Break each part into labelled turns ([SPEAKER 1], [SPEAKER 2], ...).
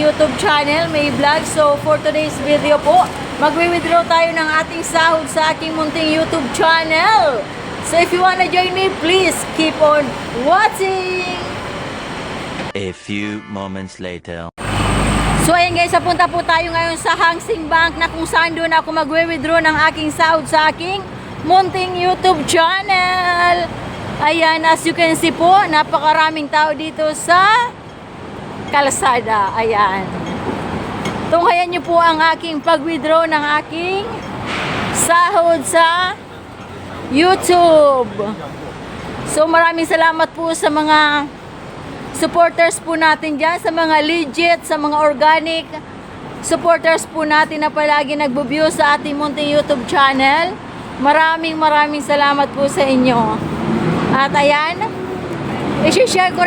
[SPEAKER 1] YouTube channel, May Vlog. So for today's video po, magwi-withdraw tayo ng ating sahod sa aking munting YouTube channel. So if you wanna join me, please keep on watching!
[SPEAKER 2] A few moments later.
[SPEAKER 1] So ayan guys, papunta po tayo ngayon sa Hang Seng Bank na kung saan doon ako magwi-withdraw ng aking sahod sa aking munting YouTube channel. Ayan, as you can see po, napakaraming tao dito sa kalsada. Ayan. Tunghayan nyo po ang aking pag-withdraw ng aking sahod sa YouTube. So maraming salamat po sa mga supporters po natin dyan, sa mga legit, sa mga organic supporters po natin na palagi nagbo-view sa ating munting YouTube channel. Maraming salamat po sa inyo. At ayan, i-share ko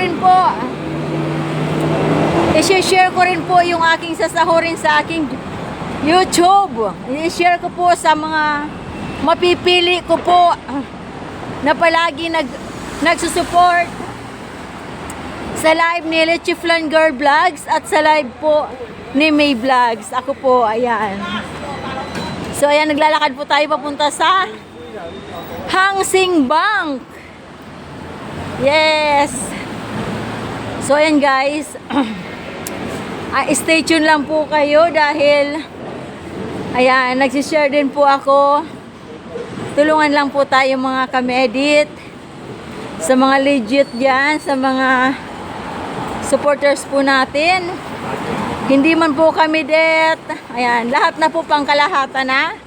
[SPEAKER 1] rin po yung aking sasahurin sa aking YouTube. I-share ko po sa mga mapipili ko po na palagi nagsusupport sa live ni Leche Flan Girl Vlogs at sa live po ni May Vlogs. Ako po, ayan. So ayan, naglalakad po tayo papunta sa Hang Seng Bank. Yes. So ayan guys, stay tuned lang po kayo dahil ayan, nagsishare din po ako. Tulungan lang po tayo mga kami-edit sa mga legit dyan, sa mga supporters po natin. Hindi man po kami det. Ayan, lahat na po pangkalahatan na.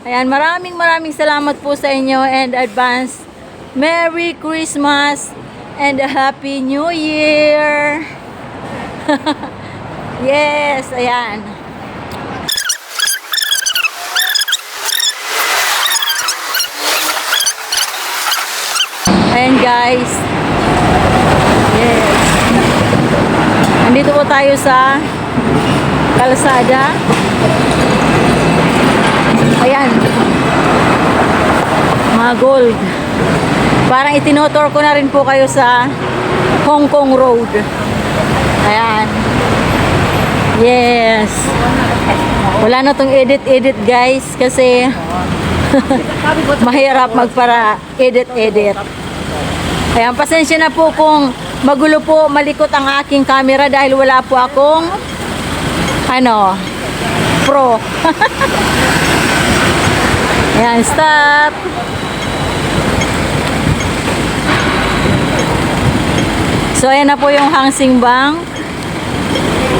[SPEAKER 1] Ayan, maraming salamat po sa inyo and advance Merry Christmas and a Happy New Year. Yes, ayan. Ayan guys. Yes. Nandito po tayo sa kalsada. Ayan. Mga gold. Parang itinotor ko na rin po kayo sa Hong Kong Road. Ayan. Yes. Wala na tong edit guys kasi mahirap magpara edit. Ayan, pasensya na po kung magulo po, malikot ang aking camera dahil wala po akong pro. Ayan, stop. So ayan na po yung Hang Seng Bank.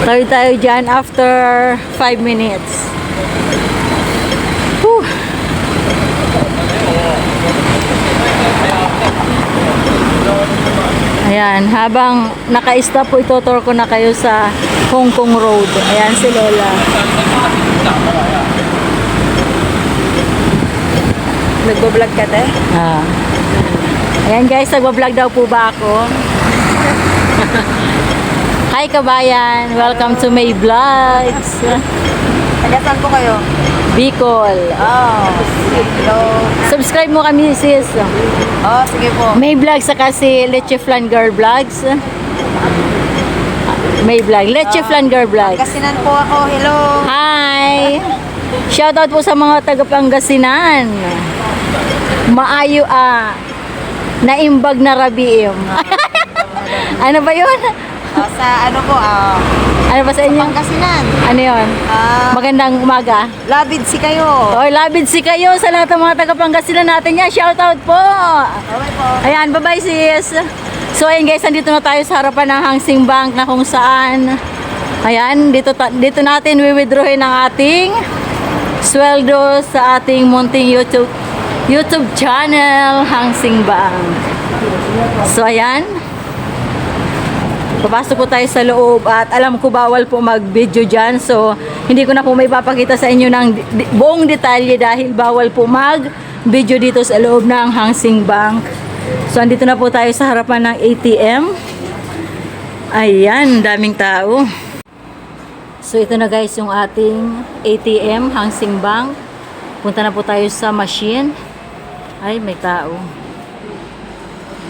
[SPEAKER 1] Tayo dyan after 5 minutes. Whew. Ayan, habang naka-stop po, itutur ko na kayo sa Hong Kong Road. Ayan si Lola.
[SPEAKER 3] Nagbo-vlog ka te?
[SPEAKER 1] Ayan guys, nagbo-vlog daw po ba ako? Hi kabayan, welcome to May Vlogs.
[SPEAKER 3] Taga saan po kayo?
[SPEAKER 1] Bicol.
[SPEAKER 3] Oh, hello.
[SPEAKER 1] Subscribe mo kami sis.
[SPEAKER 3] Oh, sige po.
[SPEAKER 1] May Vlogs saka si Leche Flan Girl Vlogs. May Vlog, Leche Flan Girl Vlogs.
[SPEAKER 3] Kasinan po ako, hello.
[SPEAKER 1] Hi! Shoutout po sa mga taga Pangasinan. Maayo naimbag na rabiim. Ano ba yun?
[SPEAKER 3] Sa ano po,
[SPEAKER 1] Ano ba sa inyo?
[SPEAKER 3] Pangasinan.
[SPEAKER 1] Ano yun? Magandang umaga.
[SPEAKER 3] Labid si kayo.
[SPEAKER 1] Oy, labid si kayo sa lahat ng mga taga Pangasinan natin yan. Shoutout po!
[SPEAKER 3] Okay po.
[SPEAKER 1] Ayan, bye-bye sis! So ayun guys, nandito na tayo sa harapan ng Hang Seng Bank na kung saan ayan, dito natin withdrawin ang ating sweldo sa ating munting YouTube channel, Hang Seng Bank. So ayan, papasok po tayo sa loob at alam ko bawal po mag-video dyan, so hindi ko na po may papakita sa inyo ng buong detalye dahil bawal po mag-video dito sa loob ng Hang Seng Bank. So andito na po tayo sa harapan ng ATM. Ayan, daming tao. So ito na guys yung ating ATM, Hang Seng Bank. Punta na po tayo sa machine. Ay, may tao.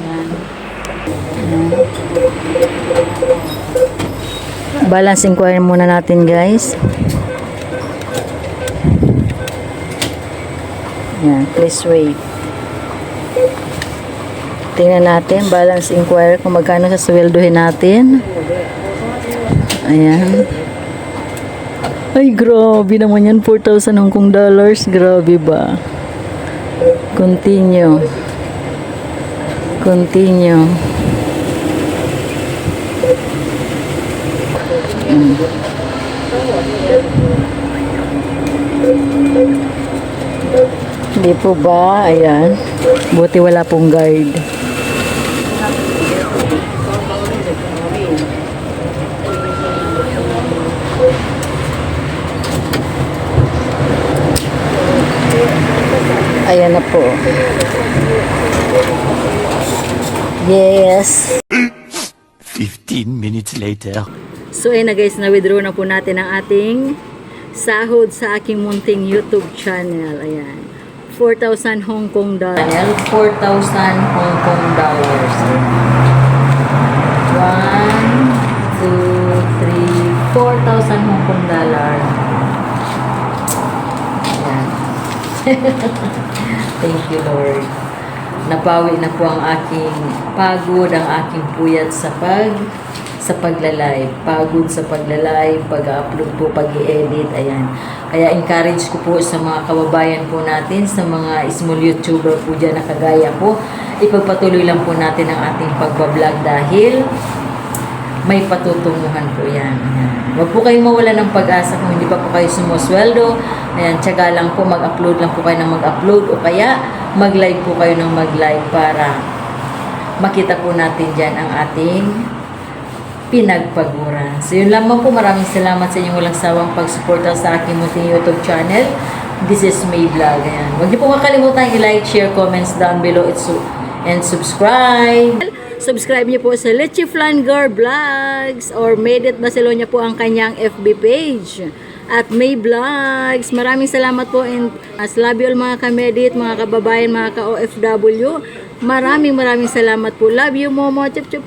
[SPEAKER 1] Ayan. Ayan. Balance inquiry muna natin, guys. Yan, please wait. Tingnan natin, balance inquiry kung magkano sa sweldohin natin. Ayan. Ay, grabe naman yan. 4,000 Hong Kong dollars. Grabe ba? Continue. Continue. Hindi po ba? Ayan. Buti wala pong guard. Ayan na po. Yes.
[SPEAKER 2] 15 minutes later.
[SPEAKER 1] So ayun na guys, na-withdraw na po natin ang ating sahod sa aking munting YouTube channel. Ayan. 4,000 Hong Kong dollars. 4,000 Hong Kong dollars. 1, 2, 3, 4,000 Hong Kong dollars. Ayan. Thank you, Lord. Napawi na po ang aking pagod, ang aking puyat sa pagla-live. Pagod sa pagla-live, pag-upload po, pag-i-edit, ayan. Kaya encourage ko po sa mga kababayan po natin, sa mga small YouTuber po dyan na kagaya ko, ipagpatuloy lang po natin ang ating pagbablog dahil may patutunguhan po yan. Ayan. Huwag po kayong mawala ng pag-asa kung hindi pa po kayo sumusweldo. Ayan, tiyaga lang po, mag-upload lang po kayo ng mag-upload o kaya mag-live po kayo ng mag-live para makita po natin dyan ang ating pinagpaguran. So yun lamang po, maraming salamat sa inyong walang sawang pagsuporta sa aking munting YouTube channel. This is May Vlog. Ayan. Huwag niyo po makalimutan i-like, share, comments down below and subscribe. Subscribe niyo po sa Leche Flanger Vlogs or Medit Barcelona po ang kanyang FB page. At May Vlogs. Maraming salamat po and love you all mga ka-medit, mga kababayan, mga ka-OFW. Maraming salamat po. Love you, Momo. Chup chup.